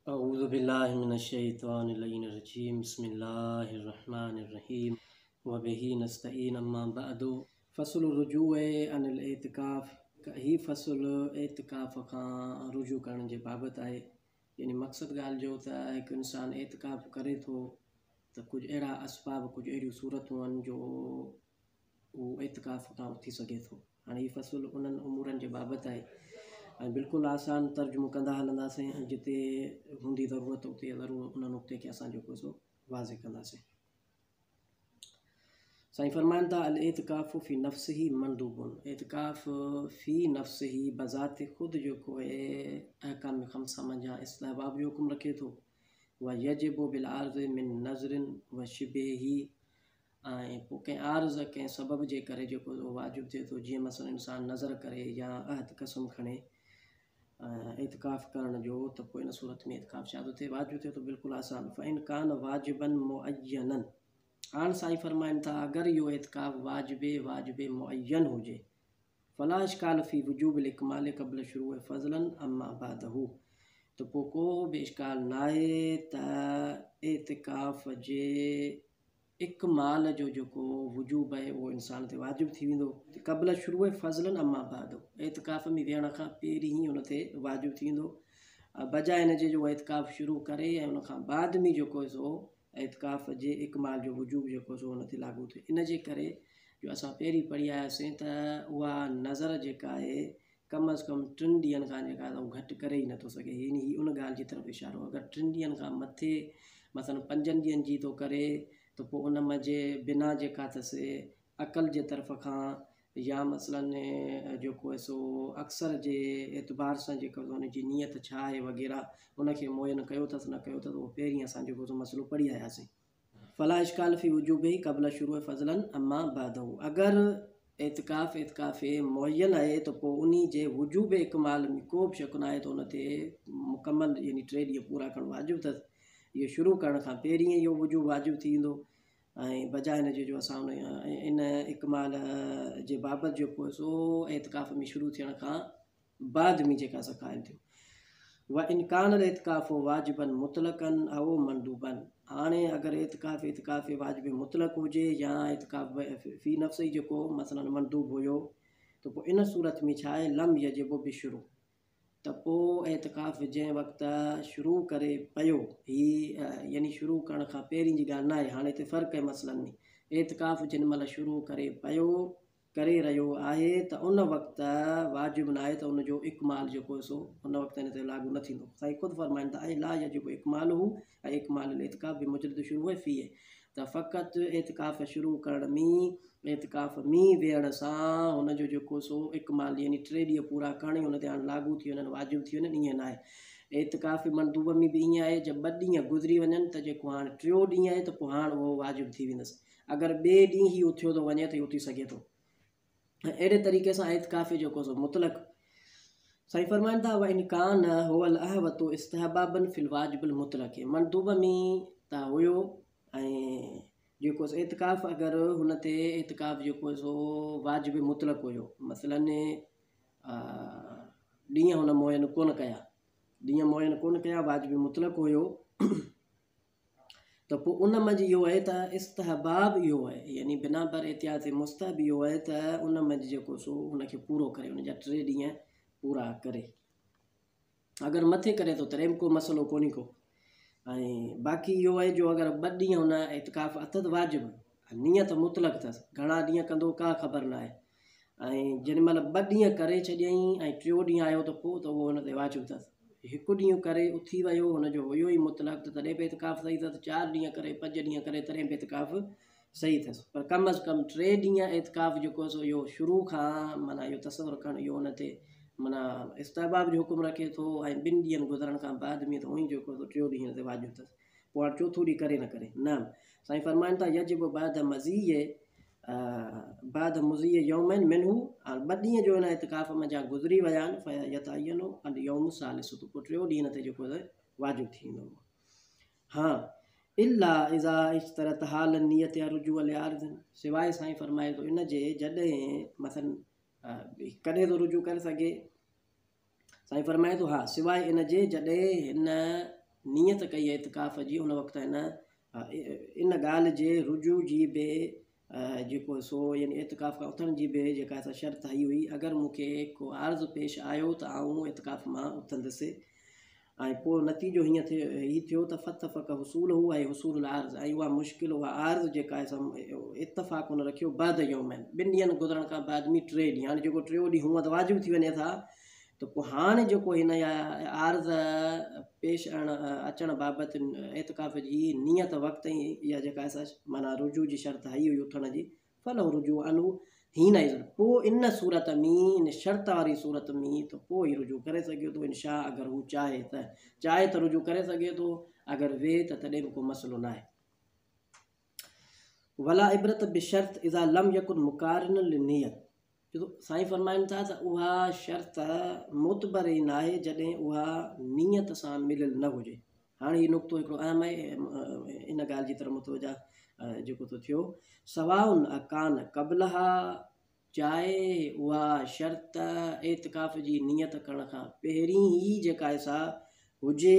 अऊज़ु बिल्लाहि मिनश्शैतानिर्रजीम बिस्मिल्लाहिर्रहमानिर्रहीम व बिही नस्तईन अम्मा बअदु फ़स्लु रुजूअ अनिल एतिकाफ़ ही फ़स्ल एतिकाफ़ खां रुजू करण जे बाबति आहे। यानी मक़सदु ॻाल्हि जो त हिकु इंसानु एतिकाफ़ करे थो त कुझु अहिड़ा असबाब कुझु अहिड़ियूं सूरतूं आहिनि जो उहो एतिकाफ़ खां उथी सघे थो। हाणे हीअ फ़स्ल उन्हनि उमूरनि जे बाबति आहे ऐं बिल्कुलु आसान तर्जुमो कंदा हलंदासीं ऐं जिते हूंदी ज़रूरत उते ज़रूरु उन नुक़्ते खे असां जेको सो वाज़े कंदासीं। साईं फरमाइनि था अल एतिकाफ़ु फ़ी नफ़्सिही मंदूबुन, एतिकाफ़ फ़ी नफ़्सिही बज़ात ख़ुदि जेको आहे अहकाम ख़म्सा मंझां इस्तिहबाब जो हुकुम रखे थो। व यजिबु बिल आर्ज़ मिन नज़रिन व शिबेही, ऐं पोइ कंहिं आर्ज़ कंहिं सबब जे करे जेको वाजिबु थिए थो। जीअं मसलन इंसानु नज़र करे या अहद कसम खणे एतिकाफ़ करण जो, त पोइ इन सूरत में एतिकाफ़ छा थो थिए, वाजिबु थिए थो। बिल्कुलु आसान। फ़इन कान वाजिबन मुअय्यनन, हाणे साईं फरमाइनि था अगरि इहो एतिकाफ़ वाजिबे मुअय्यन हुजे, फ़ला इश्काल फ़ी वुजूबिल इकमाल क़ब्ल शुरूअ फ़ज़लन अम्मा बादहू, त पोइ को बि इश्काल न आहे त एतिकाफ़ जे इकमाल जो जेको वुजूब आहे उहो इंसान ते वाजिबु थी वेंदो। क़ब्ल शुरूअ फ़ज़लन अम्मा बादहू, एतिकाफ़ में विहण खां पहिरीं ई उन ते वाजिबु थी वेंदो, बजाए हिन जे जो एतिकाफ़ शुरू करे ऐं उन खां बाद में जेको सो एतिकाफ़ जे इकमाल जो वुजूब जेको सो उन ते लागू थिए। इन जे करे जो असां पहिरीं पढ़ी आयासीं त उहा नज़र जेका आहे कम अज़ कम 3 ॾींहंनि खां जेका आहे उहा घटि करे ई नथो सघे। यानी ही उन ॻाल्हि जी तरफ़ इशारो, अगरि 3 ॾींहंनि खां मथे मसलन 5 ॾींहंनि जी थो करे त पोइ उन जे बिना जेका अथसि अक़ल जे तरफ़ खां या मसलन जेको आहे सो अक्सर जे एतबार सां जेको उनजी नियत छा आहे वग़ैरह उनखे मुयन कयो अथसि न कयो अथसि, उहो पहिरीं असां जेको सो मसइलो पढ़ी आयासीं। फ़ला इश्काल फ़ी वुजूबिही क़ब्ल शुरूअ फ़ज़लन अम्मा बादहू, अगरि एतिकाफ़ मुअय्यन आहे त पोइ उन जे वुजूब इकमाल में को बि शक न आहे त उन ते मुकमल यानी 3 ॾींहं पूरा करणु वाजिबु अथसि। इहो शुरू करण खां पहिरीं इहो वुजूब वाजिबु थी वेंदो ऐं बजाए हिन जो असां उन इन इकमाल जे बाबति जेको आहे सो एतिकाफ़ में शुरू थियण खां बाद में जेका सकायल थियूं। व इनकान एतिकाफ़ वाजिबन मुतलकन औ मंदूबन, हाणे अगरि एतिकाफ़ वाजिब मुतलक हुजे या एतिकाफ़ फ़ी नफ़्स ई जेको मसलन मंदूब हुयो, त पोइ इन सूरत में छा आहे लम यजिबु बिशुरू, त पोइ एतिकाफ़ जंहिं वक़्तु शुरू करे पियो, ही यानी शुरू करण खां पहिरीं जी ॻाल्हि न आहे। हाणे हिते फ़र्क़ु आहे मसइलनि में। एतिकाफ़ जेॾी महिल शुरू करे पियो करे रहियो आहे त उन वक़्तु वाजिबु न आहे त उनजो इकमाल जेको सो उन वक़्तु हिन ते लागू न थींदो। साईं ख़ुदि फरमाइनि था ला यजिबु इकमाल हू ऐं इकमाल एतिकाफ़ बि मुजरद शुरू आहे फ़ी आहे, त फ़क़ति एतिकाफ़ शुरू करण में एतिकाफ़ में वेहण सां हुनजो जेको सो इकमाल यानी 3 ॾींहं पूरा करणी उन ते हाणे लागू थी वञनि, वाजिबु थी वञनि, ईअं न आहे। एतिकाफ़ मंदूब में बि ईअं आहे, जब 2 ॾींहं गुज़री वञनि त जेको हाणे 3 ॾींहं आहे त पोइ हाणे उहो वाजिबु थी वेंदसि। अगरि ॿिए ॾींहुं ई उथियो थो वञे त उथी सघे थो। अहिड़े तरीक़े सां एतिकाफ़ जेको सो मुतलक साईं फरमाइनि था व इनकान हुअल अहवतो इस्तिहबाबन फ़िल वाजिबिल मुतलक, मंदूब में त हुयो ऐं जेको एतिकाफ़ अगरि हुन ते एतिकाफ़ जेको सो वाजिब मुतलक हुयो, मसलन ॾींहं हुन मुयन कोन कया, वाजिब मुतलक हुयो त पोइ उन मंझि इहो आहे त इस्तिहबाब इहो आहे, यानी बिना बर एहतियात मुस्तहब इहो आहे त उन मंझि जेको सो उनखे पूरो करे, उनजा 3 ॾींहं पूरा करे। अगरि मथे करे थो तॾहिं बि को मसइलो कोन्हे को। ऐं बाक़ी इहो आहे जो अगरि 2 ॾींहं हुन एतिकाफ़ अथसि वाजिबु, नियत मुतलक अथसि, घणा ॾींहं कंदो का ख़बर न आहे, ऐं जेॾी महिल 2 ॾींहं करे छॾियईं ऐं 3 ॾींहं आयो त पोइ त उहो हुन ते वाजिबु अथसि। 1 ॾींहुं करे उथी वियो हुनजो हुयो ई मुतलक, त तॾहिं बि एतिकाफ़ सही अथसि। 4 ॾींहं करे 5 ॾींहं करे तॾहिं बि एतिकाफ़ सही अथसि। पर कम अज़ कम 3 ॾींहं एतिकाफ़ जेको सो इहो शुरू खां माना इहो तसवुरु करणु इहो हुन ते माना इस्तिहबाब जो हुकुम रखे थो, ऐं 2 ॾींहंनि गुज़रण खां बाद में त उहो ई जेको 3 ॾींहं ते वाजिबु अथसि। पोइ हाणे 4थो ॾींहुं करे न करे न। साईं फरमाइनि था यजिबु बाद मुज़ीअ यौमैन मिनहू, 2 ॾींहं जो हिन एतिकाफ़ मंझां गुज़री विया आहिनि, फयतअय्यनु अल यौम सालिसु, पोइ 3 ॾींहं ते जेको वाजिबु थी वेंदो। हा इल्ला इज़ा इश्तरत हाल नियत या रुजू अल आर्ज़न, सवाइ साईं फरमाए थो इन जे जॾहिं मसलन कॾहिं रुजू करे सघे। साईं फरमाए थो हा सवाइ इन जे जॾहिं हिन नियत कई इतिकाफ़ जी उन वक़्तु इन ॻाल्हि जे रुजू जी बि जेको सो यानी इतिकाफ़ खां उथण जी बि जेका शर्त हई हुई, अगरि मूंखे को आर्ज़ पेश आयो त आउं इतिकाफ़ मां उथंदुसि। ऐं पोइ नतीजो हीअं थियो त फ़क़ हुसूल हू ऐं हुसूल आर्ज़, ऐं उहा मुश्किल उहा आर्ज़ जेका इतफ़ाक़ हुन रखियो बाद यौमैन, 2 ॾींहंनि गुज़रण खां बाद में 3 ॾींहं, हाणे जेको 3 ॾींहुं हूअं त वाजिबु थी वञे था, त पोइ हाणे जेको हिन या आर्ज़ पेश अचण बाबति इतिकाफ़ जी नियत वक़्तु ई इहा जेका माना रुजू जी शर्त हई हुई उथण जी, फल रुजू अनु हीन इज़न, पोइ इन सूरत में, इन शर्त वारी सूरत में त पोइ ई रुजू करे सघे थो इनशा, अगरि हू चाहे त रुजू करे सघे थो, अगरि वेह त तॾहिं बि को मसइलो न आहे। वला इबरत बिशर्त इज़ा लम यकुन मुकारिन लिनियत, साईं फरमाइनि था त उहा शर्त मुतबर ई न आहे जॾहिं उहा नियत सां मिलियल न हुजे। हाणे हीउ नुक़्तो हिकिड़ो अहम आहे, इन ॻाल्हि जी तरफ़ मुतवजा जेको थो थियो, सवाउन अकान क़बलहा, चाहे उहा शर्त एतिकाफ़ जी नियत करण खां पहिरीं ई जेका सा हुजे,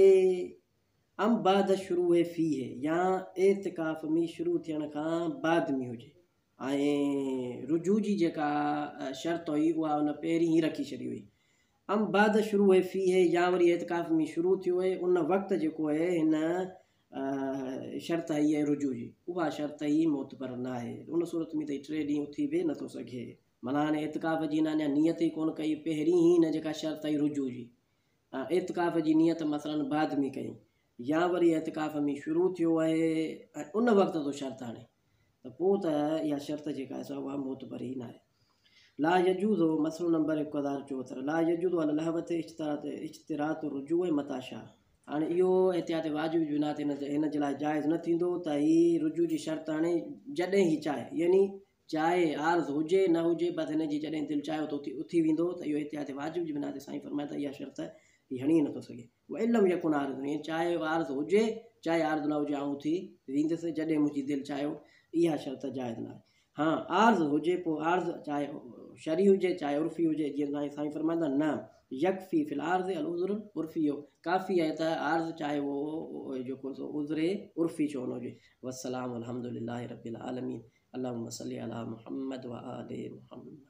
अम बाद शुरू फ़ी है, या एतिकाफ़ में शुरू थियण खां बाद में हुजे, ऐं रुजू जी जेका शर्त हुई उहा उन पहिरीं ई रखी छॾी हुई। अम बाद शुरू फ़ी है, या वरी एतिकाफ़ में शुरू थियो आहे उन वक़्तु जेको आहे हिन शर्त हई आहे रुजू जी, उहा शर्त ई मोतबर न आहे। उन सूरत में त 3 ॾींहं उथी बि नथो सघे, माना हाणे एतिकाफ़ जी अञा नियत ई कोन कई, पहिरीं ई हिन जेका शर्त आई रुजू जी, एतिकाफ़ जी नियत मसलन बाद में कई, या वरी एतिकाफ़ में शुरू थियो आहे ऐं उन वक़्तु तो शर्त हाणे, त पोइ त इहा शर्त जेका आहे उहा मोतबर ई न आहे। ला यजूज़, मसलो नंबर 1074, ला यजूज़ अल लहवत इश्तिरात रुजू ऐं मताशा, हाणे इहो एहतियात वाजिब जुनात हिन जे लाइ जाइज़ न थींदो त हीअ रुजू जी शर्त हाणे जॾहिं ई चाहे, यानी चाहे आर्ज़ हुजे न हुजे, बसि हिन जी जॾहिं दिलि चाहे त उथी वेंदो, त इहो एहतियात वाजिब जी बिना ते साईं फरमाए त इहा शर्त हीअ हणी नथो सघे। उहा इल्म यकुन आर्ज़, चाहे आर्ज़ हुजे चाहे आर्ज़ न हुजे, आउं उथी वेंदुसि जॾहिं मुंहिंजी दिलि चाहियो, इहा शर्त जाइज़ न आहे। हाँ आर्ज़ हुजे, पोइ आर्ज़ चाहे शरी हुजे चाहे उर्फ़ी हुजे, जीअं साईं फरमाईंदा न यकफ़ी फ़िल आर्ज़ अल उज़्र उर्फ़ी, काफ़ी आहे त आर्ज़ चाहे उहो जेको सो उज़्र उर्फ़ी छो न हुजे। वस्सलाम अल्हम्दुलिल्लाहि रब्बिल आलमीन, अल्लाहुम्मा सल्लि अला मुहम्मद व आले मुहम्मद।